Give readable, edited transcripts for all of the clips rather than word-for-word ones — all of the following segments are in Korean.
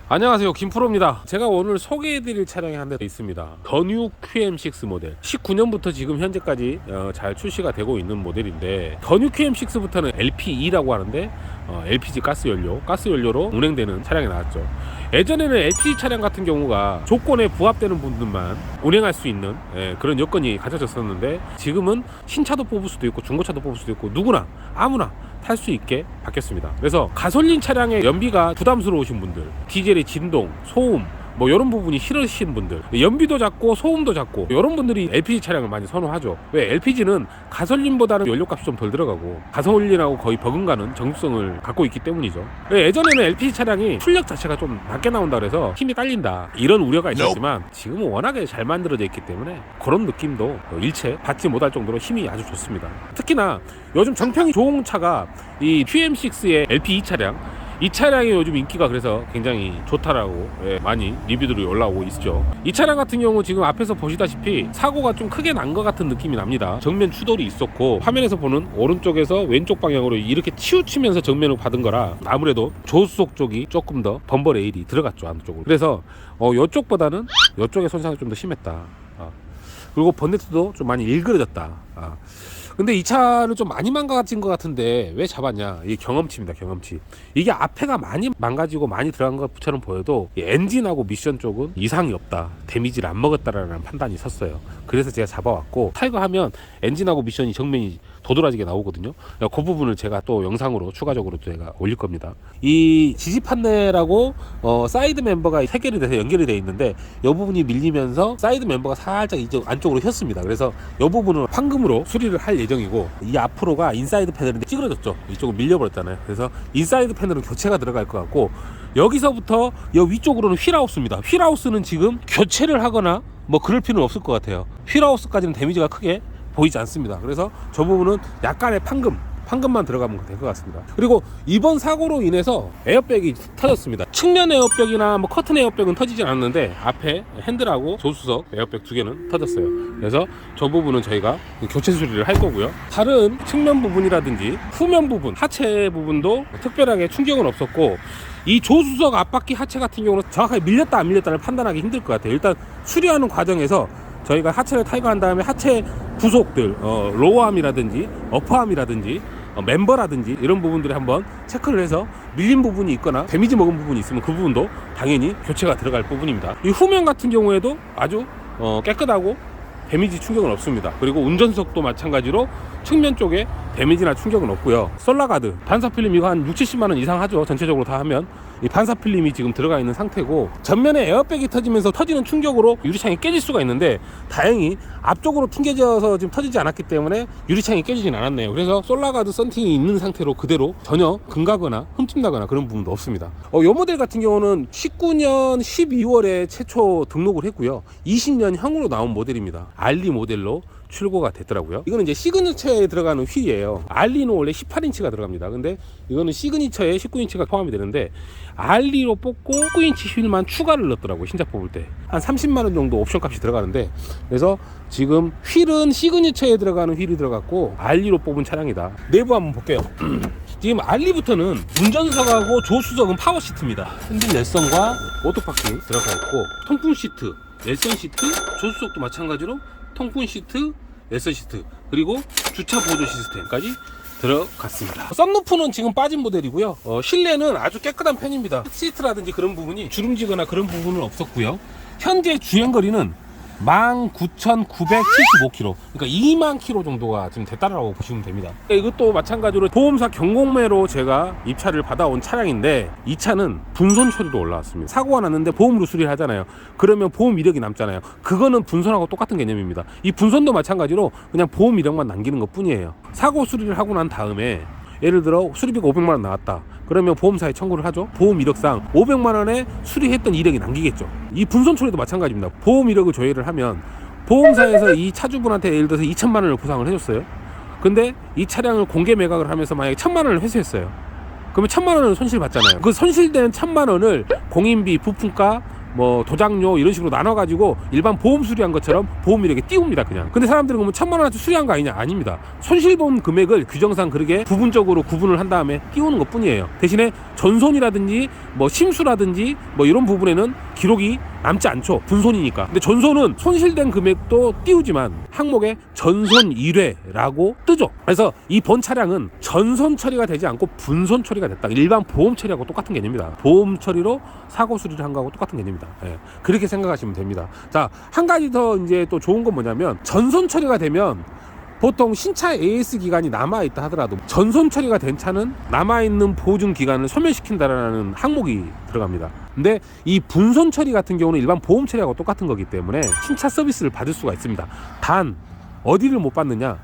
안녕하세요, 김프로입니다. 제가 오늘 소개해드릴 차량이 한 대 있습니다. 더 뉴 QM6 모델 19년부터 지금 현재까지 잘 출시가 되고 있는 모델인데, 더 뉴 QM6부터는 LP2라고 하는데 LPG 가스연료로 운행되는 차량이 나왔죠. 예전에는 LPG 차량 같은 경우가 조건에 부합되는 분들만 운행할 수 있는 그런 여건이 갖춰졌었는데, 지금은 신차도 뽑을 수도 있고 중고차도 뽑을 수도 있고 누구나 아무나 탈 수 있게 바뀌었습니다. 그래서 가솔린 차량의 연비가 부담스러우신 분들, 디젤의 진동, 소음 뭐 이런 부분이 싫으신 분들, 연비도 작고 소음도 작고 이런 분들이 LPG 차량을 많이 선호하죠. 왜? LPG는 가솔린보다는 연료값이 좀 덜 들어가고 가솔린하고 거의 버금가는 정수성을 갖고 있기 때문이죠. 예전에는 LPG 차량이 출력 자체가 좀 낮게 나온다 그래서 힘이 딸린다 이런 우려가 있었지만, 지금은 워낙에 잘 만들어져 있기 때문에 그런 느낌도 일체 받지 못할 정도로 힘이 아주 좋습니다. 특히나 요즘 정평이 좋은 차가 이 QM6의 LP2 차량, 이 차량이 요즘 인기가 그래서 굉장히 좋다라고 많이 리뷰들이 올라오고 있죠. 이 차량 같은 경우 지금 앞에서 보시다시피 사고가 좀 크게 난 것 같은 느낌이 납니다. 정면 추돌이 있었고, 화면에서 보는 오른쪽에서 왼쪽 방향으로 이렇게 치우치면서 정면을 받은 거라 아무래도 조수석 쪽이 조금 더 범버 레일이 들어갔죠, 안쪽으로. 그래서 이쪽보다는 이쪽의 손상이 좀 더 심했다. 그리고 번네트도 좀 많이 일그러졌다. 근데 이 차를 좀 많이 망가진 것 같은데 왜 잡았냐? 이게 경험치입니다, 경험치. 이게 앞에가 많이 망가지고 많이 들어간 것처럼 보여도 엔진하고 미션 쪽은 이상이 없다, 데미지를 안 먹었다라는 판단이 섰어요. 그래서 제가 잡아왔고, 타이거 하면 엔진하고 미션이 정면이 도드라지게 나오거든요. 그 부분을 제가 또 영상으로 추가적으로 제가 올릴 겁니다. 이 지지 판넬하고 사이드 멤버가 해결이 돼서 연결이 되어 있는데, 이 부분이 밀리면서 사이드 멤버가 살짝 이쪽 안쪽으로 휘었습니다. 그래서 이 부분은 황금으로 수리를 할 예정이고, 이 앞으로가 인사이드 패널인데 찌그러졌죠. 이쪽은 밀려버렸잖아요. 그래서 인사이드 패널은 교체가 들어갈 것 같고, 여기서부터 이 위쪽으로는 휠하우스입니다. 휠하우스는 지금 교체를 하거나 뭐 그럴 필요는 없을 것 같아요. 휠하우스까지는 데미지가 크게 보이지 않습니다. 그래서 저 부분은 약간의 판금만 들어가면 될 것 같습니다. 그리고 이번 사고로 인해서 에어백이 터졌습니다. 측면 에어백이나 뭐 커튼 에어백은 터지진 않았는데, 앞에 핸들하고 조수석 에어백 두 개는 터졌어요. 그래서 저 부분은 저희가 교체 수리를 할 거고요. 다른 측면 부분이라든지 후면 부분, 하체 부분도 특별하게 충격은 없었고, 이 조수석 앞바퀴 하체 같은 경우는 정확하게 밀렸다 안 밀렸다를 판단하기 힘들 것 같아요. 일단 수리하는 과정에서 저희가 하체를 타이거한 다음에 하체 부속들, 로어암이라든지 어퍼암이라든지 멤버라든지 이런 부분들을 한번 체크를 해서 밀린 부분이 있거나 데미지 먹은 부분이 있으면 그 부분도 당연히 교체가 들어갈 부분입니다. 이 후면 같은 경우에도 아주 깨끗하고 데미지 충격은 없습니다. 그리고 운전석도 마찬가지로 측면 쪽에 데미지나 충격은 없고요. 솔라가드, 반사필름 이거 한 60-70만원 이상 하죠. 전체적으로 다 하면. 이 반사필름이 지금 들어가 있는 상태고, 전면에 에어백이 터지면서 터지는 충격으로 유리창이 깨질 수가 있는데, 다행히 앞쪽으로 튕겨져서 지금 터지지 않았기 때문에 유리창이 깨지진 않았네요. 그래서 솔라가드 썬팅이 있는 상태로 그대로 전혀 금가거나 흠집나거나 그런 부분도 없습니다. 이 모델 같은 경우는 19년 12월에 최초 등록을 했고요. 20년형으로 나온 모델입니다. 알리 모델로 출고가 됐더라고요. 이거는 이제 시그니처에 들어가는 휠이에요. 알리는 원래 18인치가 들어갑니다. 근데 이거는 시그니처에 19인치가 포함이 되는데, 알리로 뽑고 19인치 휠만 추가를 넣었더라고요. 신작 뽑을 때 한 30만원 정도 옵션 값이 들어가는데, 그래서 지금 휠은 시그니처에 들어가는 휠이 들어갔고 알리로 뽑은 차량이다. 내부 한번 볼게요. 지금 알리부터는 운전석하고 조수석은 파워 시트입니다. 핸들 nel선과 오토파킹 들어가 있고, 통풍 시트, nel선 시트, 조수석도 마찬가지로 통풍 시트, nel선 시트, 그리고 주차 보조 시스템까지 들어갔습니다. 썬루프는 지금 빠진 모델이고요. 실내는 아주 깨끗한 편입니다. 시트라든지 그런 부분이 주름지거나 그런 부분은 없었고요. 현재 주행거리는 19,975km, 그러니까 2만 km 정도가 지금 됐다라고 보시면 됩니다. 이것도 마찬가지로 보험사 경고매로 제가 입차를 받아온 차량인데, 이 차는 분손 처리도 올라왔습니다. 사고가 났는데 보험으로 수리를 하잖아요. 그러면 보험 이력이 남잖아요. 그거는 분손하고 똑같은 개념입니다. 이 분손도 마찬가지로 그냥 보험 이력만 남기는 것 뿐이에요. 사고 수리를 하고 난 다음에 예를 들어 수리비가 500만원 나왔다. 그러면 보험사에 청구를 하죠. 보험 이력상 500만원에 수리했던 이력이 남기겠죠. 이 분손 처리도 마찬가지입니다. 보험 이력을 조회를 하면 보험사에서 이 차주분한테 예를 들어서 2천만원을 보상을 해줬어요. 근데 이 차량을 공개 매각을 하면서 만약에 1,000만원을 회수했어요. 그러면 1,000만원을 손실 받잖아요. 그 손실된 1,000만원을 공인비, 부품가, 뭐 도장료 이런 식으로 나눠가지고 일반 보험 수리한 것처럼 보험이렇게 띄웁니다 그냥. 근데 사람들은 그러면 1,000만원어치 수리한 거 아니냐? 아닙니다. 손실보험 금액을 규정상 그렇게 부분적으로 구분을 한 다음에 띄우는 것 뿐이에요. 대신에 전손이라든지 뭐 심수라든지 뭐 이런 부분에는 기록이 남지 않죠. 분손이니까. 근데 전손은 손실된 금액도 띄우지만 항목에 전손 1회라고 뜨죠. 그래서 이 본 차량은 전손 처리가 되지 않고 분손 처리가 됐다. 일반 보험 처리하고 똑같은 개념입니다. 보험 처리로 사고 수리를 한 거하고 똑같은 개념입니다. 예, 그렇게 생각하시면 됩니다. 자, 한 가지 더 이제 또 좋은 건 뭐냐면 전손 처리가 되면 보통 신차 AS 기간이 남아있다 하더라도 전손 처리가 된 차는 남아있는 보증 기간을 소멸시킨다라는 항목이 들어갑니다. 근데 이 분손 처리 같은 경우는 일반 보험 처리하고 똑같은 거기 때문에 신차 서비스를 받을 수가 있습니다. 단 어디를 못 받느냐,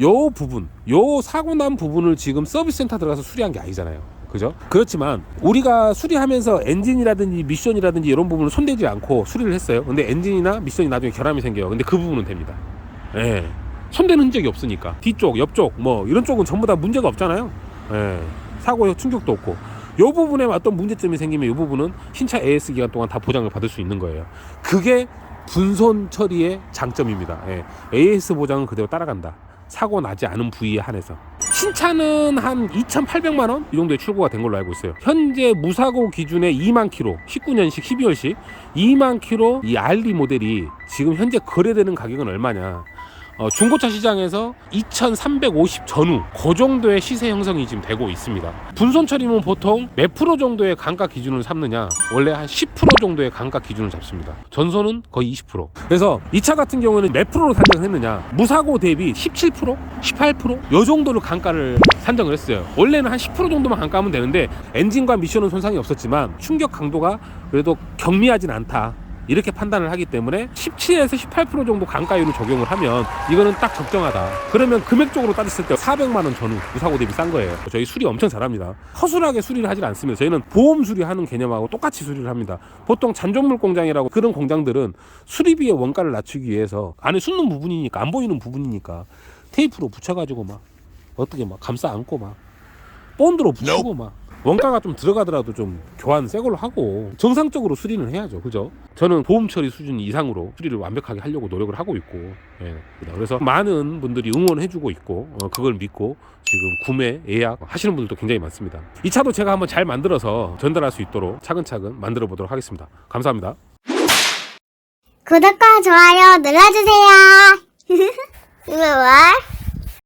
요 부분, 요 사고 난 부분을 지금 서비스 센터 들어가서 수리한 게 아니잖아요. 그죠? 그렇지만 우리가 수리하면서 엔진이라든지 미션이라든지 이런 부분을 손대지 않고 수리를 했어요. 근데 엔진이나 미션이 나중에 결함이 생겨요. 근데 그 부분은 됩니다. 예. 손대는 흔적이 없으니까 뒤쪽, 옆쪽 뭐 이런 쪽은 전부 다 문제가 없잖아요. 예. 사고에 충격도 없고 요 부분에 어떤 문제점이 생기면 이 부분은 신차 AS 기간 동안 다 보장을 받을 수 있는 거예요. 그게 분손 처리의 장점입니다. 예. AS 보장은 그대로 따라간다. 사고 나지 않은 부위에 한해서. 신차는 한 2,800만원 이 정도에 출고가 된 걸로 알고 있어요. 현재 무사고 기준에 2만 킬로, 19년식 12월식 2만 킬로 이 RD 모델이 지금 현재 거래되는 가격은 얼마냐, 중고차 시장에서 2,350 전후 그 정도의 시세 형성이 지금 되고 있습니다. 분손 처리면 보통 몇 프로 정도의 감가 기준을 삼느냐, 원래 한 10% 정도의 감가 기준을 잡습니다. 전손은 거의 20%. 그래서 이 차 같은 경우는 몇 프로로 산정했느냐, 무사고 대비 17%, 18%? 요 정도로 감가를 산정을 했어요. 원래는 한 10% 정도만 감가하면 되는데 엔진과 미션은 손상이 없었지만 충격 강도가 그래도 경미하진 않다, 이렇게 판단을 하기 때문에 17에서 18% 정도 감가율을 적용을 하면 이거는 딱 적정하다. 그러면 금액적으로 따졌을 때 400만원 전후 무사고 대비 싼 거예요. 저희 수리 엄청 잘합니다. 허술하게 수리를 하질 않습니다. 저희는 보험 수리하는 개념하고 똑같이 수리를 합니다. 보통 잔존물 공장이라고 그런 공장들은 수리비의 원가를 낮추기 위해서 안에 숨는 부분이니까, 안 보이는 부분이니까 테이프로 붙여가지고 막 어떻게 막 감싸 안고 막 본드로 붙이고 막 원가가 좀 들어가더라도 좀 교환 새 걸로 하고 정상적으로 수리는 해야죠. 그죠? 저는 보험 처리 수준 이상으로 수리를 완벽하게 하려고 노력을 하고 있고, 예. 그래서 많은 분들이 응원해주고 있고, 그걸 믿고 지금 구매, 예약 하시는 분들도 굉장히 많습니다. 이 차도 제가 한번 잘 만들어서 전달할 수 있도록 차근차근 만들어 보도록 하겠습니다. 감사합니다. 구독과 좋아요 눌러주세요. 왜?